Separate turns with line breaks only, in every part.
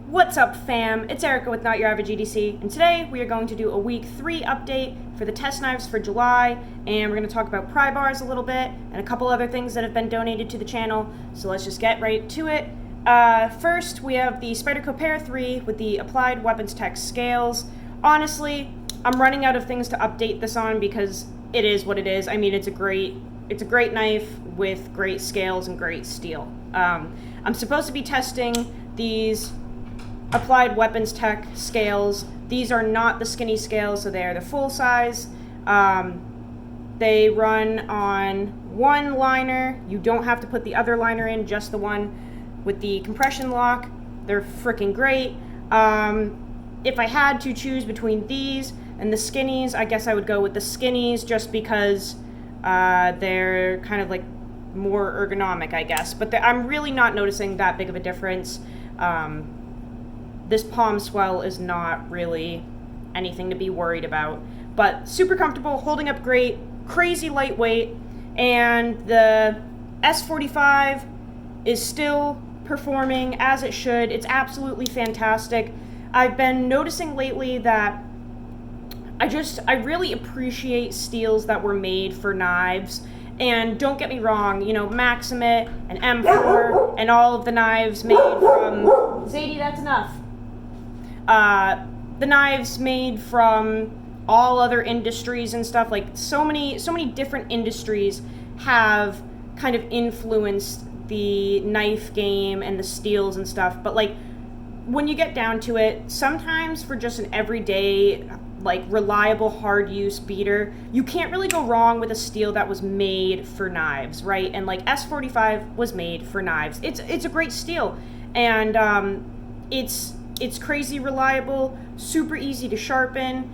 What's up, fam? It's Erica with Not Your Average EDC, and today we are going to do a week 3 update for the test knives for July, and we're going to talk about PryBars a little bit and a couple other things that have been donated to the channel. So let's just get right to it. First, we have the Spyderco Pair 3 with the Applied Weapons Tech scales. Honestly, I'm running out of things to update this on because it is what it is. I mean, it's a great knife with great scales and great steel. I'm supposed to be testing these Applied Weapons Tech scales. These are not the skinny scales, so they are the full size. They run on one liner. You don't have to put the other liner in, just the one with the compression lock. They're freaking great. If I had to choose between these and the skinnies, I guess I would go with the skinnies just because they're kind of like more ergonomic, I guess. But I'm really not noticing that big of a difference. This palm swell is not really anything to be worried about, but super comfortable, holding up great, crazy lightweight, and the S45 is still performing as it should. It's absolutely fantastic. I've been noticing lately that I really appreciate steels that were made for knives. And don't get me wrong, you know, Maximit and M4 and all of the knives made from... Zadie, that's enough. The knives made from all other industries and stuff, like so many different industries have kind of influenced the knife game and the steels and stuff. But like, when you get down to it, sometimes for just an everyday, like reliable hard use beater, you can't really go wrong with a steel that was made for knives, right? And like S45 was made for knives. It's a great steel, and it's crazy reliable, super easy to sharpen.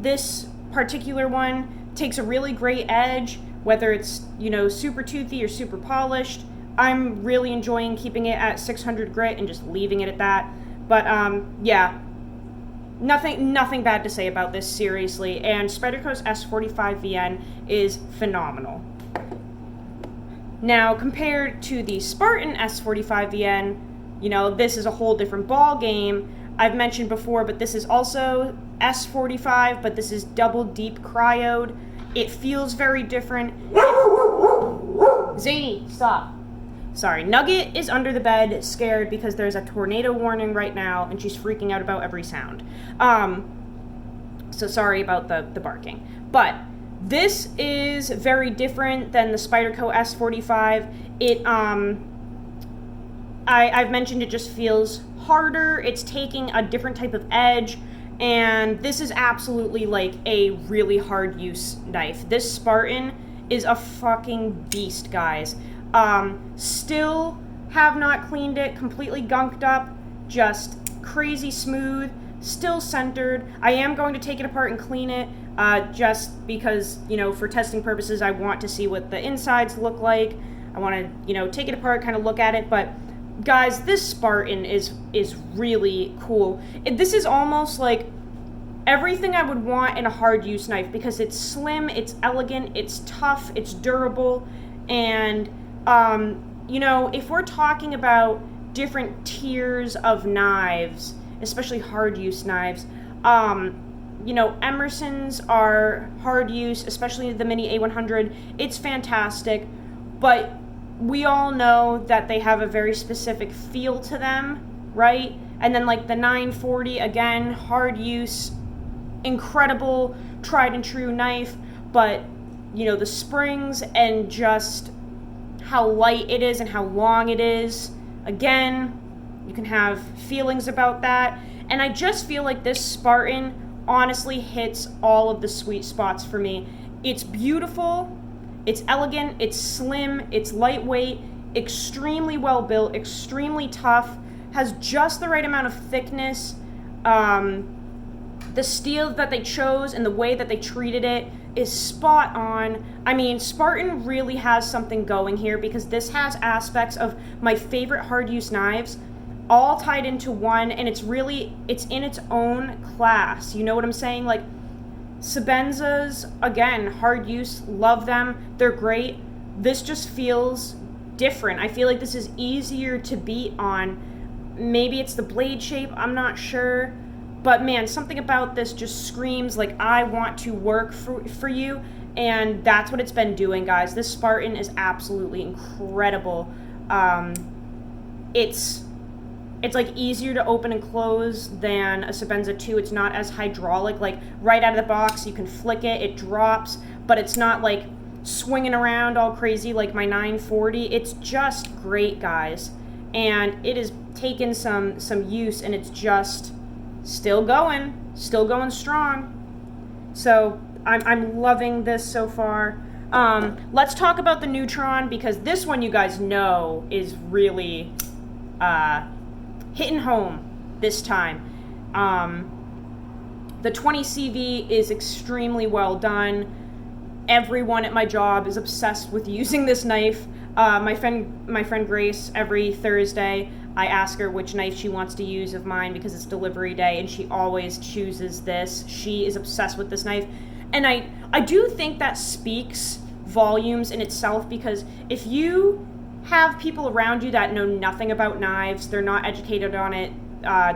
This particular one takes a really great edge, whether it's, you know, super toothy or super polished. I'm really enjoying keeping it at 600 grit and just leaving it at that. But yeah, nothing bad to say about this, seriously. And Spyderco's S45 VN is phenomenal. Now, compared to the Spartan S45 VN, you know, this is a whole different ball game. I've mentioned before, but this is also S45, but this is double deep cryoed. It feels very different. Zadie, stop. Sorry, Nugget is under the bed, scared because there's a tornado warning right now, and she's freaking out about every sound. So sorry about the barking. But this is very different than the Spyderco S45. I've mentioned it just feels harder. It's taking a different type of edge, and this is absolutely like a really hard use knife. This Spartan is a fucking beast, guys. Still have not cleaned it, completely gunked up, just crazy smooth, still centered. I am going to take it apart and clean it, just because, you know, for testing purposes, I want to see what the insides look like. I want to, you know, take it apart, kind of look at it, but guys, this Spartan is really cool. This is almost like everything I would want in a hard use knife, because it's slim, it's elegant, it's tough, it's durable, and you know, if we're talking about different tiers of knives, especially hard use knives, you know, Emerson's are hard use, especially the Mini A100. It's fantastic, but we all know that they have a very specific feel to them, right? And then like the 940, again, hard use, incredible, tried and true knife, but you know, the springs and just how light it is and how long it is, again, you can have feelings about that. And I just feel like this Spartan honestly hits all of the sweet spots for me. It's beautiful, it's elegant, it's slim, it's lightweight, extremely well built, extremely tough, has just the right amount of thickness. The steel that they chose and the way that they treated it is spot on. I mean, Spartan really has something going here, because this has aspects of my favorite hard use knives all tied into one, and it's in its own class. You know what I'm saying? Like, Sebenzas, again, hard use, love them, they're great. This just feels different. I feel like this is easier to beat on Maybe it's the blade shape, I'm not sure. But man, something about this just screams like I want to work for you. And that's what it's been doing, guys. This Spartan is absolutely incredible. It's like easier to open and close than a Sebenza 2. It's not as hydraulic. Like right out of the box, you can flick it, it drops, but it's not like swinging around all crazy like my 940. It's just great, guys. And it has taken some use, and it's just still going strong. So I'm loving this so far. Let's talk about the Neutron, because this one, you guys know, is really hitting home this time. The 20CV is extremely well done. Everyone at my job is obsessed with using this knife. My friend Grace, every Thursday, I ask her which knife she wants to use of mine because it's delivery day, and she always chooses this. She is obsessed with this knife. And I do think that speaks volumes in itself, because if you have people around you that know nothing about knives, they're not educated on it,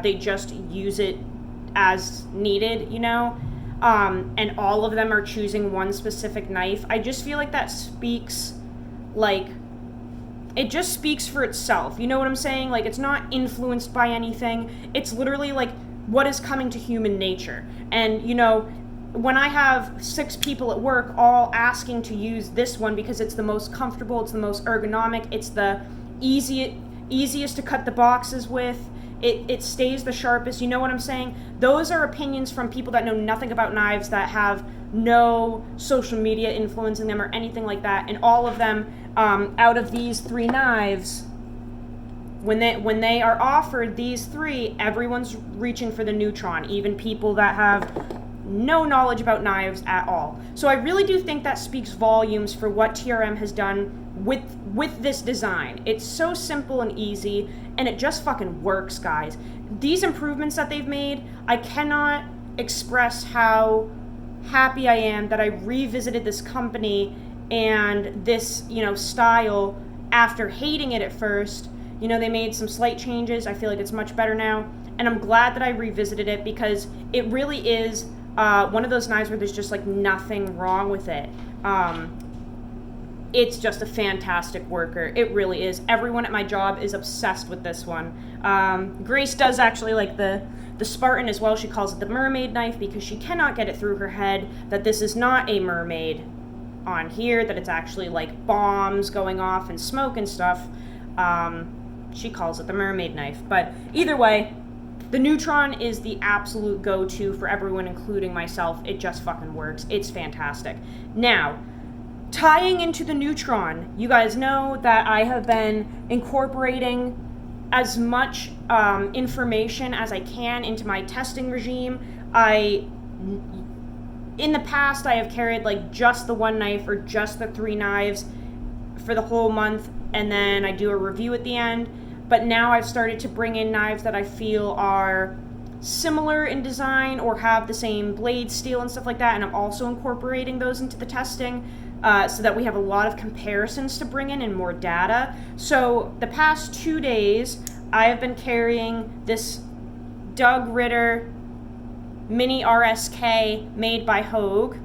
they just use it as needed, you know, and all of them are choosing one specific knife, I just feel like that speaks, like, it just speaks for itself. You know what I'm saying? Like, it's not influenced by anything. It's literally like what is coming to human nature. And, you know, when I have 6 people at work all asking to use this one because it's the most comfortable, it's the most ergonomic, it's the easiest to cut the boxes with, it stays the sharpest, you know what I'm saying? Those are opinions from people that know nothing about knives, that have no social media influencing them or anything like that. And all of them, out of these 3 knives, when they are offered these 3, everyone's reaching for the Neutron, even people that have no knowledge about knives at all. So I really do think that speaks volumes for what TRM has done with this design. It's so simple and easy, and it just fucking works, guys. These improvements that they've made, I cannot express how happy I am that I revisited this company and this, you know, style after hating it at first. You know, they made some slight changes. I feel like it's much better now, and I'm glad that I revisited it, because it really is one of those knives where there's just like nothing wrong with it. It's just a fantastic worker. It really is. Everyone at my job is obsessed with this one. Grace does actually like the Spartan as well. She calls it the mermaid knife, because she cannot get it through her head that this is not a mermaid on here, that it's actually like bombs going off and smoke and stuff. She calls it the mermaid knife. But either way, the Neutron is the absolute go-to for everyone, including myself. It just fucking works. It's fantastic. Now, tying into the Neutron, you guys know that I have been incorporating as much information as I can into my testing regime. In the past, I have carried like just the 1 knife or just the 3 knives for the whole month, and then I do a review at the end. But now I've started to bring in knives that I feel are similar in design or have the same blade steel and stuff like that, and I'm also incorporating those into the testing so that we have a lot of comparisons to bring in and more data. So the past 2 days, I have been carrying this Doug Ritter Mini RSK made by Hogue.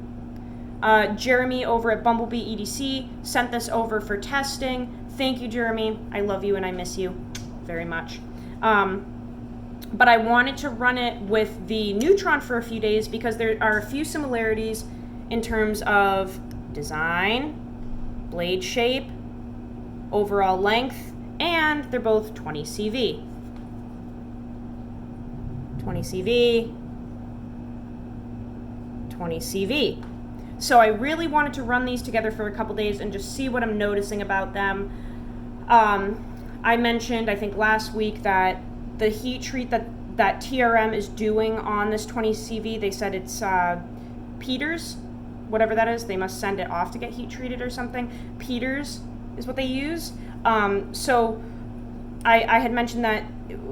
Jeremy over at Bumblebee EDC sent this over for testing. Thank you, Jeremy. I love you and I miss you very much. But I wanted to run it with the Neutron for a few days because there are a few similarities in terms of design, blade shape, overall length, and they're both 20 CV. 20 CV, 20 CV. So I really wanted to run these together for a couple days and just see what I'm noticing about them. I mentioned, I think last week, that the heat treat that TRM is doing on this 20 CV, they said it's Peters, whatever that is. They must send it off to get heat treated or something. Peters is what they use. So I had mentioned that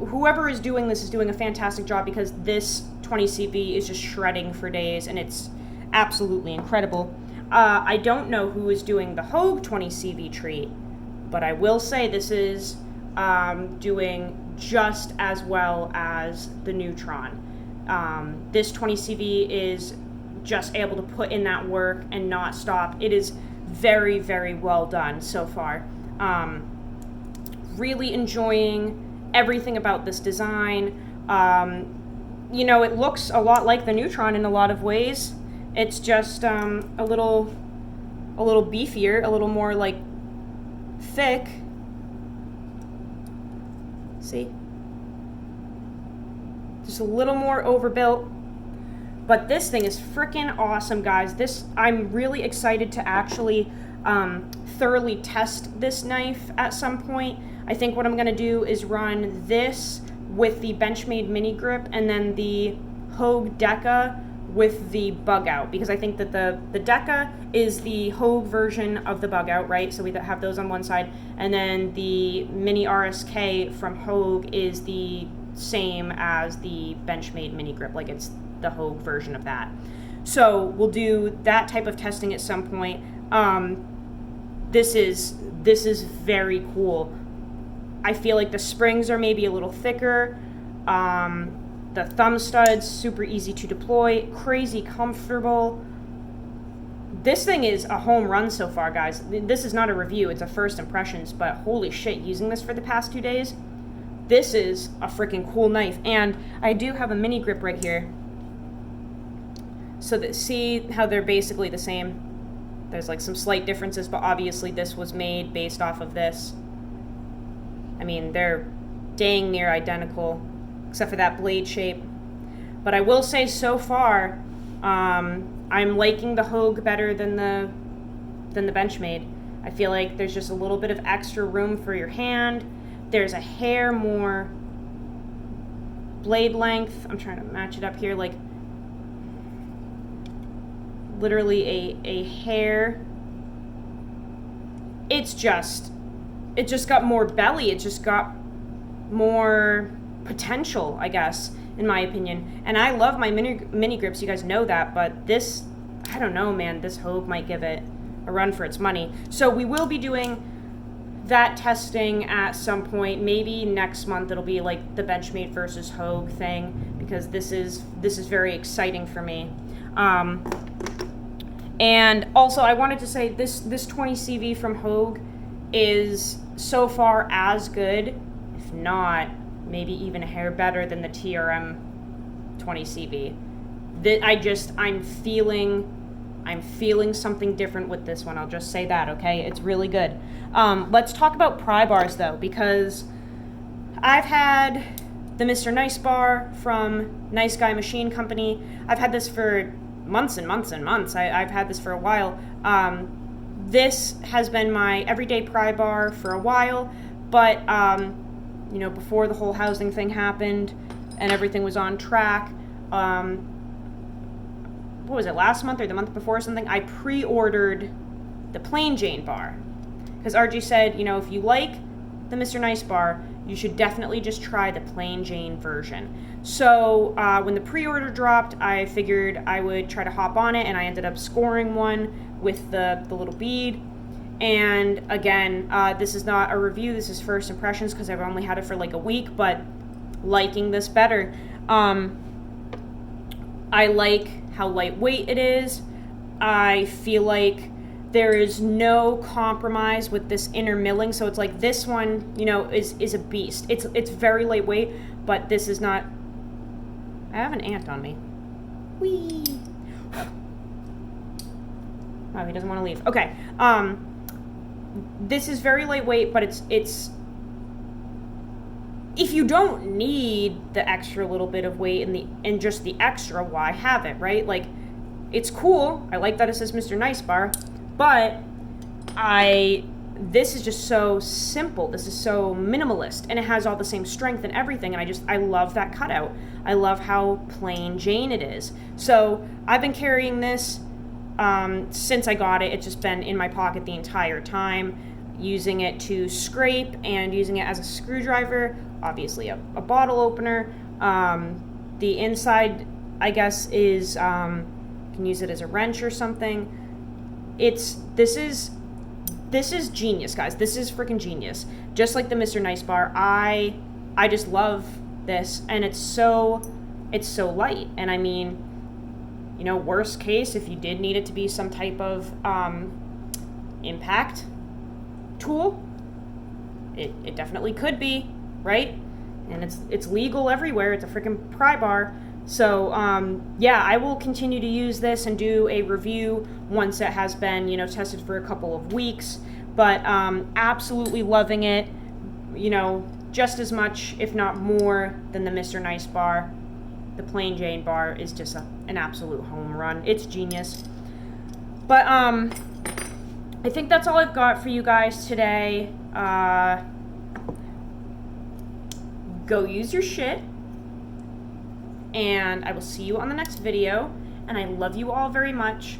whoever is doing this is doing a fantastic job, because this 20 CV is just shredding for days, and it's absolutely incredible. I don't know who is doing the Hogue 20 CV treat, but I will say this is doing just as well as the Neutron. This 20CV is just able to put in that work and not stop. It is very, very well done so far. Really enjoying everything about this design. You know, it looks a lot like the Neutron in a lot of ways. It's just a little beefier, a little more like thick. See? Just a little more overbuilt. But this thing is freaking awesome, guys. I'm really excited to actually thoroughly test this knife at some point. I think what I'm going to do is run this with the Benchmade mini grip and then the Hogue Deca with the bug out, because I think that the Deca is the Hogue version of the bug out, right? So we have those on one side, and then the mini RSK from Hogue is the same as the Benchmade mini grip, like it's the Hogue version of that. So we'll do that type of testing at some point. This is very cool. I feel like the springs are maybe a little thicker. The thumb studs, super easy to deploy, crazy comfortable. This thing is a home run so far, guys. This is not a review, it's a first impressions, but holy shit, using this for the past 2 days, this is a freaking cool knife. And I do have a mini grip right here. So that, see how they're basically the same? There's like some slight differences, but obviously this was made based off of this. I mean, they're dang near identical, except for that blade shape. But I will say so far, I'm liking the Hogue better than the Benchmade. I feel like there's just a little bit of extra room for your hand. There's a hair more blade length. I'm trying to match it up here, like literally a hair. It just got more belly. It just got more potential, I guess, in my opinion. And I love my mini grips, you guys know that, but this, I don't know, man, this Hogue might give it a run for its money. So we will be doing that testing at some point. Maybe next month it'll be like the Benchmade versus Hogue thing, because this is very exciting for me. And also I wanted to say this 20CV from Hogue is so far as good, if not maybe even a hair better than the TRM 20CV. I'm feeling something different with this one. I'll just say that, okay? It's really good. Let's talk about PryBars though, because I've had the Mr. Nice Bar from Nice Guy Machine Company. I've had this for months and months and months. I've had this for a while. This has been my everyday PryBar for a while, but you know, before the whole housing thing happened and everything was on track, what was it, last month or the month before or something, I pre-ordered the Plain Jane bar. Because RG said, you know, if you like the Mr. Nice bar, you should definitely just try the Plain Jane version. So when the pre-order dropped, I figured I would try to hop on it, and I ended up scoring one with the little bead. And again, this is not a review, this is first impressions because I've only had it for like a week, but liking this better. I like how lightweight it is. I feel like there is no compromise with this inner milling, so it's like this one, you know, is a beast. It's very lightweight, but this is not. I have an ant on me. Whee! Oh, he doesn't want to leave. Okay. This is very lightweight, but it's if you don't need the extra little bit of weight and just the extra, why have it, right? Like, it's cool. I like that it says Mr. Nice Bar, but this is just so simple. This is so minimalist, and it has all the same strength and everything, and I love that cutout. I love how plain Jane it is. So I've been carrying this since I got it. It's just been in my pocket the entire time, using it to scrape and using it as a screwdriver, obviously a bottle opener. The inside, I guess, is you can use it as a wrench or something. This is genius, guys. This is freaking genius. Just like the Mr. Nice Bar, I I just love this, and it's so light. And I mean, you know, worst case, if you did need it to be some type of impact tool, it definitely could be, right? And it's legal everywhere. It's a freaking PryBar. So yeah, I will continue to use this and do a review once it has been, you know, tested for a couple of weeks. But absolutely loving it, you know, just as much, if not more, than the Mr. Nice bar. The plain Jane bar is just an absolute home run. It's genius. But I think that's all I've got for you guys today. Go use your shit. And I will see you on the next video. And I love you all very much.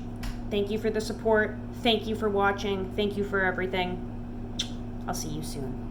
Thank you for the support. Thank you for watching. Thank you for everything. I'll see you soon.